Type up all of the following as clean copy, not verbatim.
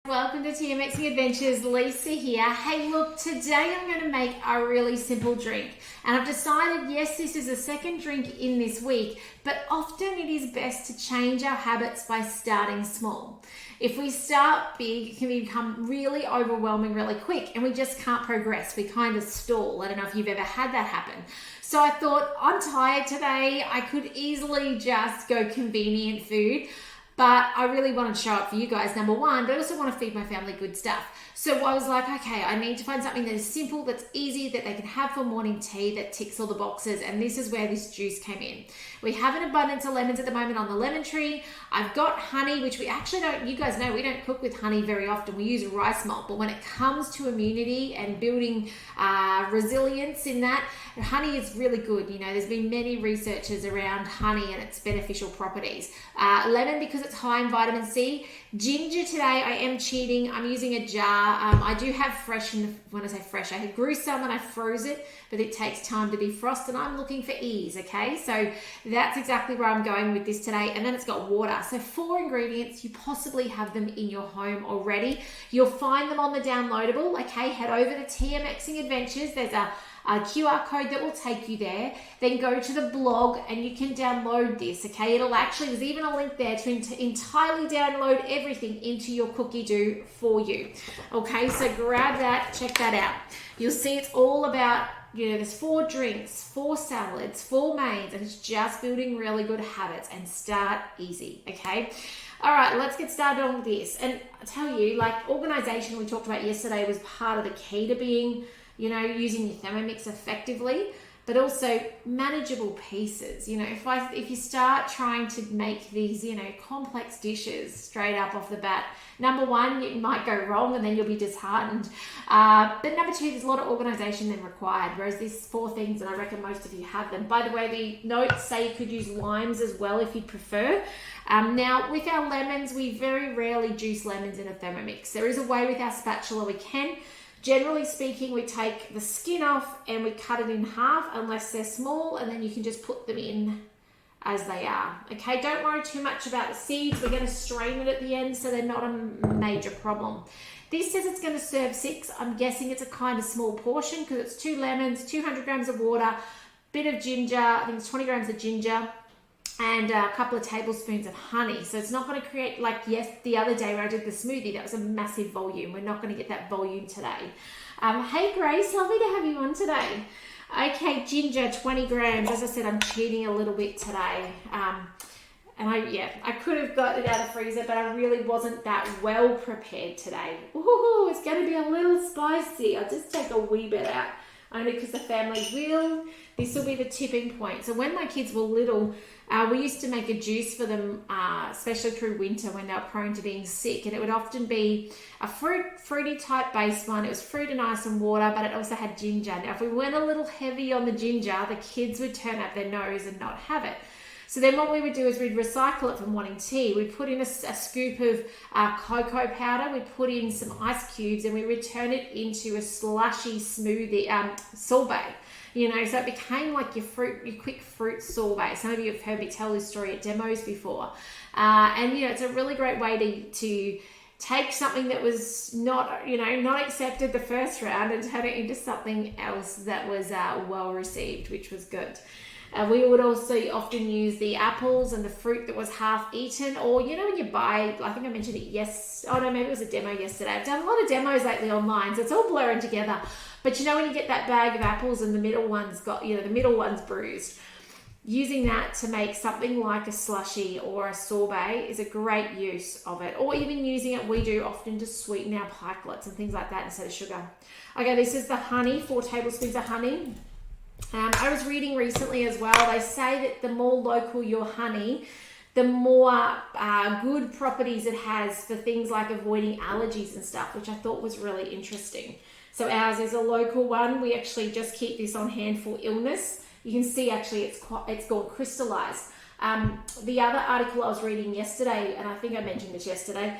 Welcome to Thermomix Adventures. Lisa here. Hey, look, today I'm going to make a really simple drink. And I've decided, yes, this is a second drink in this week, but often it is best to change our habits by starting small. If we start big, it can become really overwhelming really quick and we just can't progress. We kind of stall. I don't know if you've ever had that happen. So I thought, I'm tired today. I could easily just go convenient food. But I really want to show up for you guys, number one, but I also want to feed my family good stuff. So I was like, okay, I need to find something that is simple, that's easy, that they can have for morning tea, that ticks all the boxes. And this is where this juice came in. We have an abundance of lemons at the moment on the lemon tree. I've got honey, which we actually don't, you guys know, we don't cook with honey very often. We use rice malt. But when it comes to immunity and building resilience in that, honey is really good. You know, there's been many researchers around honey and its beneficial properties. Lemon, because it's high in vitamin C. Ginger today, I am cheating. I'm using a jar. I do have fresh, when I say fresh, I grew some and I froze it, but it takes time to defrost and I'm looking for ease, okay? So that's exactly where I'm going with this today. And then it's got water. So 4 ingredients, you possibly have them in your home already. You'll find them on the downloadable, okay? Head over to TMXing Adventures. There's a QR code that will take you there. Then go to the blog and you can download this, okay? It'll actually, there's even a link there to entirely download everything into your cookie dough for you. Okay, so grab that, check that out. You'll see it's all about, you know, there's 4 drinks, 4 salads, 4 mains, and it's just building really good habits and start easy, okay? All right, let's get started on this. And I tell you, like organization we talked about yesterday was part of the key to being, you know, using your Thermomix effectively, but also manageable pieces. You know, if you start trying to make these, you know, complex dishes straight up off the bat, number one, it might go wrong and then you'll be disheartened. But number 2, there's a lot of organization then required, whereas these 4 things, and I reckon most of you have them. By the way, the notes say you could use limes as well if you'd prefer. Now, with our lemons, we very rarely juice lemons in a Thermomix. There is a way with our spatula we can. Generally speaking, we take the skin off and we cut it in half unless they're small, and then you can just put them in as they are. Okay, don't worry too much about the seeds. We're going to strain it at the end so they're not a major problem. This says it's going to serve 6. I'm guessing it's a kind of small portion because it's 2 lemons, 200 grams of water, bit of ginger, I think it's 20 grams of ginger, and a couple of tablespoons of honey. So it's not going to create, like, yes, the other day where I did the smoothie, that was a massive volume. We're not going to get that volume today. Hey Grace, lovely to have you on today. Okay, ginger, 20 grams. As I said, I'm cheating a little bit today. And I could have got it out of the freezer, but I really wasn't that well prepared today. Ooh, it's going to be a little spicy. I'll just take a wee bit out, only because the family will. This will be the tipping point. So when my kids were little, we used to make a juice for them, especially through winter when they were prone to being sick. And it would often be a fruity type base one. It was fruit and ice and water, but it also had ginger. Now, if we went a little heavy on the ginger, the kids would turn up their nose and not have it. So then what we would do is we'd recycle it from wanting tea. We'd put in a scoop of cocoa powder. We'd put in some ice cubes and we would turn it into a slushy smoothie, sorbet. You know, so it became like your quick fruit sorbet. Some of you have heard me tell this story at demos before. And, you know, it's a really great way to take something that was not, you know, not accepted the first round and turn it into something else that was well received, which was good. We would also often use the apples and the fruit that was half eaten, or, you know, when you buy, I think I mentioned it maybe it was a demo yesterday. I've done a lot of demos lately online, so it's all blurring together. But you know, when you get that bag of apples and the middle one's bruised, using that to make something like a slushy or a sorbet is a great use of it. Or even using it, we do often to sweeten our pikelets and things like that instead of sugar. Okay, this is the honey, 4 tablespoons of honey. I was reading recently as well, they say that the more local your honey, the more good properties it has for things like avoiding allergies and stuff, which I thought was really interesting. So ours is a local one. We actually just keep this on hand for illness. You can see actually it's gone crystallized. The other article I was reading yesterday, and I think I mentioned this yesterday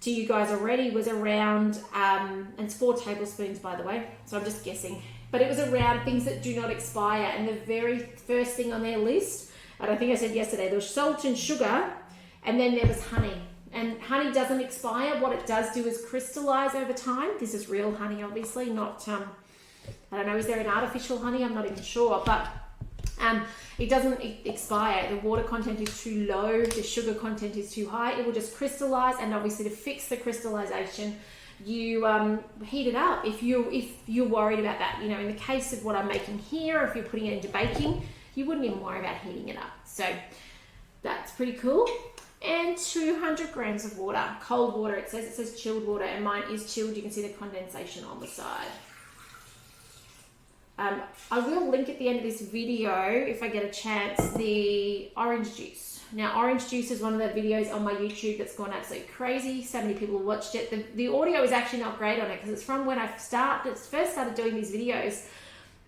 to you guys already, was around, and it's 4 tablespoons by the way, so I'm just guessing. But it was around things that do not expire, and the very first thing on their list, and I think I said yesterday, there was salt and sugar, and then there was honey. And honey doesn't expire. What it does do is crystallize over time. This is real honey, obviously, not, I don't know, is there an artificial honey? I'm not even sure, but it doesn't expire. The water content is too low, the sugar content is too high. It will just crystallize, and obviously to fix the crystallization, you heat it up if you're worried about that. You know, in the case of what I'm making here, if you're putting it into baking, you wouldn't even worry about heating it up. So that's pretty cool. And 200 grams of water, cold water. It says chilled water, and mine is chilled. You can see the condensation on the side. I will link at the end of this video, if I get a chance, the orange juice. Now, orange juice is one of the videos on my YouTube that's gone absolutely crazy. So many people watched it. The audio is actually not great on it because it's from when I first started doing these videos,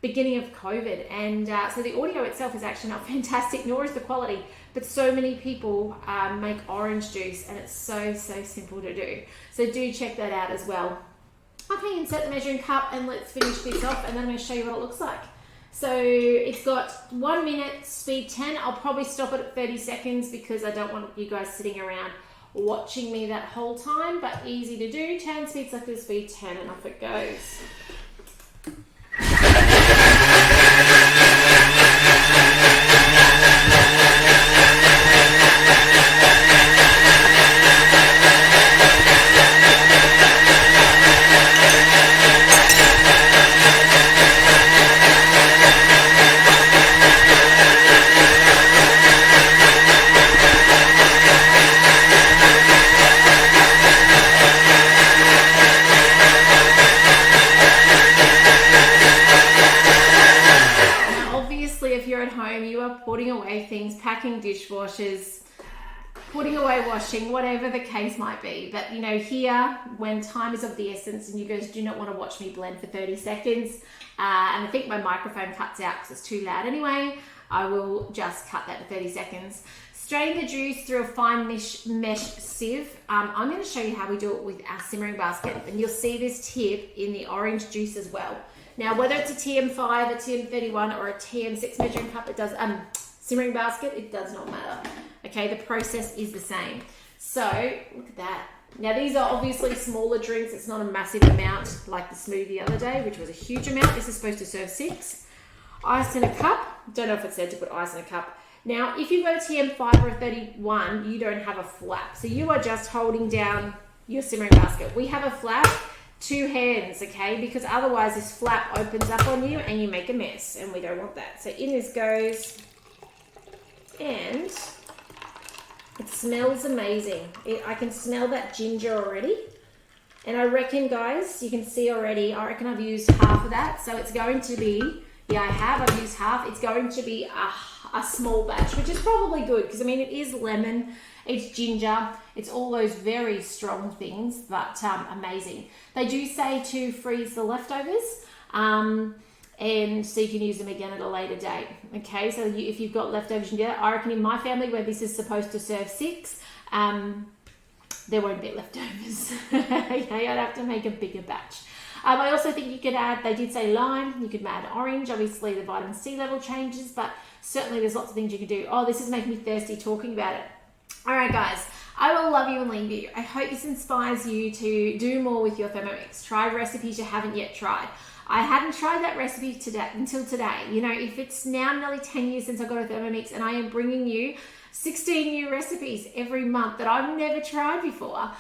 beginning of COVID. And so the audio itself is actually not fantastic, nor is the quality. But so many people make orange juice, and it's so simple to do. So do check that out as well. Okay, insert the measuring cup, and let's finish this off, and then I'm going to show you what it looks like. So it's got 1 minute, speed 10. I'll probably stop it at 30 seconds because I don't want you guys sitting around watching me that whole time, but easy to do. Turn speed selector, speed 10, and off it goes. Packing dishwashers, putting away washing, whatever the case might be. But you know, here, when time is of the essence and you guys do not want to watch me blend for 30 seconds, and I think my microphone cuts out because it's too loud anyway, I will just cut that to 30 seconds. Strain the juice through a fine mesh sieve. I'm going to show you how we do it with our simmering basket, and you'll see this tip in the orange juice as well. Now, whether it's a TM5, a TM31, or a TM6 measuring cup, it does simmering basket, it does not matter. Okay, the process is the same. So look at that. Now these are obviously smaller drinks. It's not a massive amount like the smoothie the other day, which was a huge amount. This is supposed to serve 6. Ice in a cup. Don't know if it said to put ice in a cup. Now, if you've got a TM5 or a 31, you don't have a flap. So you are just holding down your simmering basket. We have a flap, 2 hands, okay? Because otherwise this flap opens up on you and you make a mess, and we don't want that. So in this goes. And it smells amazing. I can smell that ginger already. And I reckon, guys, you can see already, I reckon I've used half of that. So it's going to be, yeah, I've used half. It's going to be a small batch, which is probably good because, I mean, it is lemon, it's ginger, it's all those very strong things, but amazing. They do say to freeze the leftovers. And so you can use them again at a later date. Okay, so if you've got leftovers, you can do that. I reckon in my family, where this is supposed to serve 6, there won't be leftovers. Okay, I'd have to make a bigger batch. I also think you could add, they did say lime, you could add orange. Obviously the vitamin C level changes, but certainly there's lots of things you can do. Oh, this is making me thirsty talking about it. All right, guys, I will love you and leave you. I hope this inspires you to do more with your Thermomix. Try recipes you haven't yet tried. I hadn't tried that recipe until today. You know, if it's now nearly 10 years since I got a Thermomix, and I am bringing you 16 new recipes every month that I've never tried before,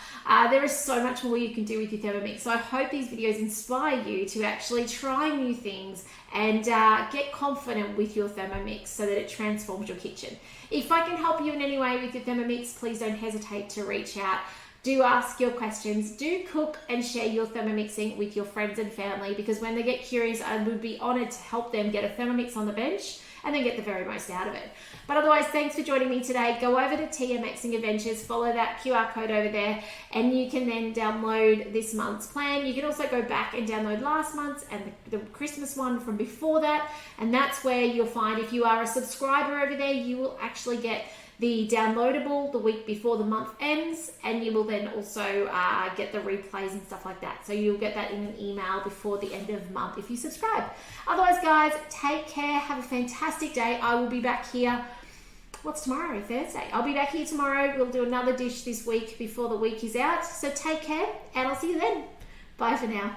there is so much more you can do with your Thermomix. So I hope these videos inspire you to actually try new things and get confident with your Thermomix so that it transforms your kitchen. If I can help you in any way with your Thermomix, please don't hesitate to reach out. Do ask your questions, do cook and share your Thermomixing with your friends and family, because when they get curious, I would be honored to help them get a Thermomix on the bench and then get the very most out of it. But otherwise, thanks for joining me today. Go over to TMXing Adventures, follow that QR code over there, and you can then download this month's plan. You can also go back and download last month's and the Christmas one from before that, and that's where you'll find, if you are a subscriber over there, you will actually get the downloadable the week before the month ends, and you will then also get the replays and stuff like that. So you'll get that in an email before the end of the month if you subscribe. Otherwise, guys, take care. Have a fantastic day. I will be back here what's tomorrow? Thursday. I'll be back here tomorrow. We'll do another dish this week before the week is out. So take care, and I'll see you then. Bye for now.